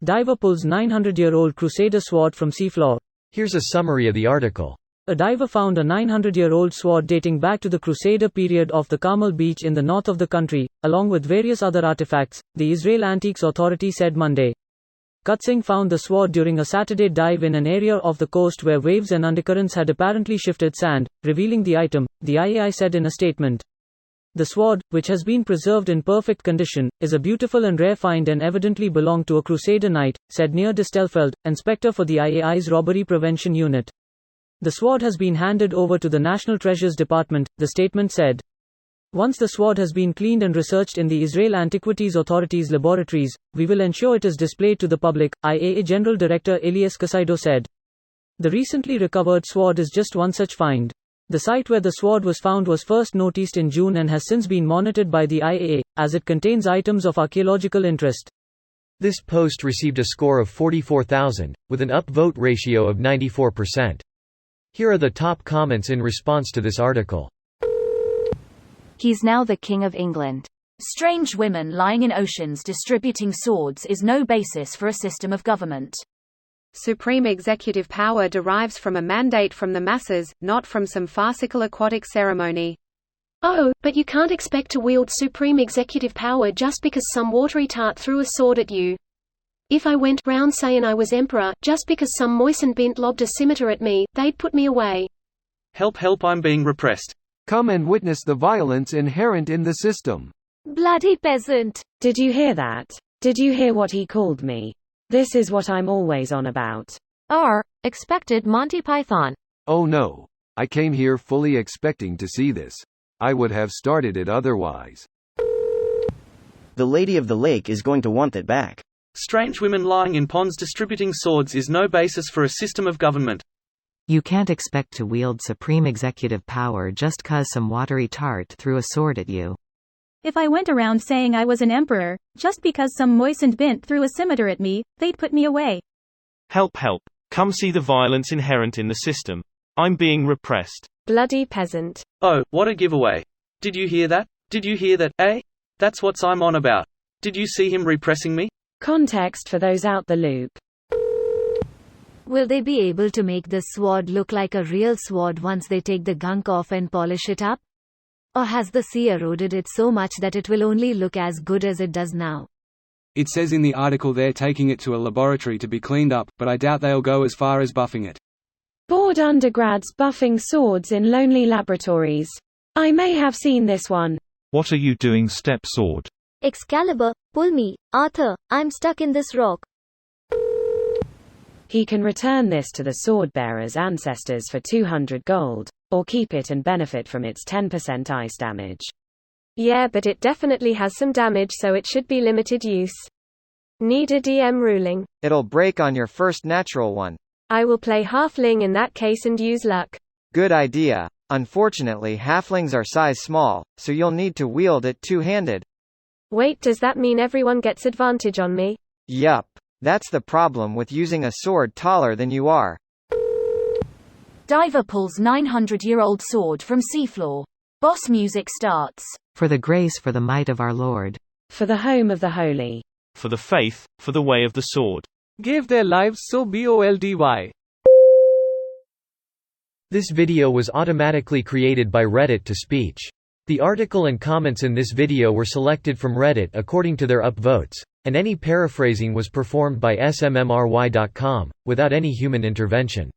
Diver pulls 900-year-old Crusader sword from seafloor. Here's a summary of the article. A diver found a 900-year-old sword dating back to the Crusader period off the Carmel beach in the north of the country, along with various other artifacts, the Israel Antiques Authority said Monday. Kutzing found the sword during a Saturday dive in an area off the coast where waves and undercurrents had apparently shifted sand, revealing the item, the IAI said in a statement. The sword, which has been preserved in perfect condition, is a beautiful and rare find and evidently belonged to a Crusader knight, said Neer de Stelfeld, inspector for the IAI's Robbery Prevention Unit. The sword has been handed over to the National Treasures Department, the statement said. Once the sword has been cleaned and researched in the Israel Antiquities Authority's laboratories, we will ensure it is displayed to the public, IAA General Director Elias Casaido said. The recently recovered sword is just one such find. The site where the sword was found was first noticed in June and has since been monitored by the IAA, as it contains items of archaeological interest. This post received a score of 44,000, with an upvote ratio of 94%. Here are the top comments in response to this article. He's now the King of England. Strange women lying in oceans distributing swords is no basis for a system of government. Supreme executive power derives from a mandate from the masses, not from some farcical aquatic ceremony. Oh, but you can't expect to wield supreme executive power just because some watery tart threw a sword at you. If I went round saying I was emperor, just because some moistened bint lobbed a scimitar at me, they'd put me away. Help, help, I'm being repressed. Come and witness the violence inherent in the system. Bloody peasant. Did you hear that? Did you hear what he called me? This is what I'm always on about. Expected Monty Python. Oh no. I came here fully expecting to see this. I would have started it otherwise. The Lady of the Lake is going to want that back. Strange women lying in ponds distributing swords is no basis for a system of government. You can't expect to wield supreme executive power just 'cause some watery tart threw a sword at you. If I went around saying I was an emperor, just because some moistened bint threw a scimitar at me, they'd put me away. Help, help. Come see the violence inherent in the system. I'm being repressed. Bloody peasant. Oh, what a giveaway. Did you hear that? Did you hear that, eh? That's what I'm on about. Did you see him repressing me? Context for those out the loop. Will they be able to make this sword look like a real sword once they take the gunk off and polish it up? Or has the sea eroded it so much that it will only look as good as it does now? It says in the article they're taking it to a laboratory to be cleaned up, but I doubt they'll go as far as buffing it. Bored undergrads buffing swords in lonely laboratories. I may have seen this one. What are you doing, step sword? Excalibur, pull me, Arthur, I'm stuck in this rock. He can return this to the sword-bearer's ancestors for 200 gold, or keep it and benefit from its 10% ice damage. Yeah, but it definitely has some damage, so it should be limited use. Need a DM ruling. It'll break on your first natural one. I will play halfling in that case and use luck. Good idea. Unfortunately, halflings are size small, so you'll need to wield it two-handed. Wait, does that mean everyone gets advantage on me? Yup. That's the problem with using a sword taller than you are. Diver pulls 900-year-old sword from seafloor. Boss music starts. For the grace, for the might of our Lord. For the home of the holy. For the faith, for the way of the sword. Gave their lives so boldy. This video was automatically created by Reddit to speech. The article and comments in this video were selected from Reddit according to their upvotes, and any paraphrasing was performed by smmry.com, without any human intervention.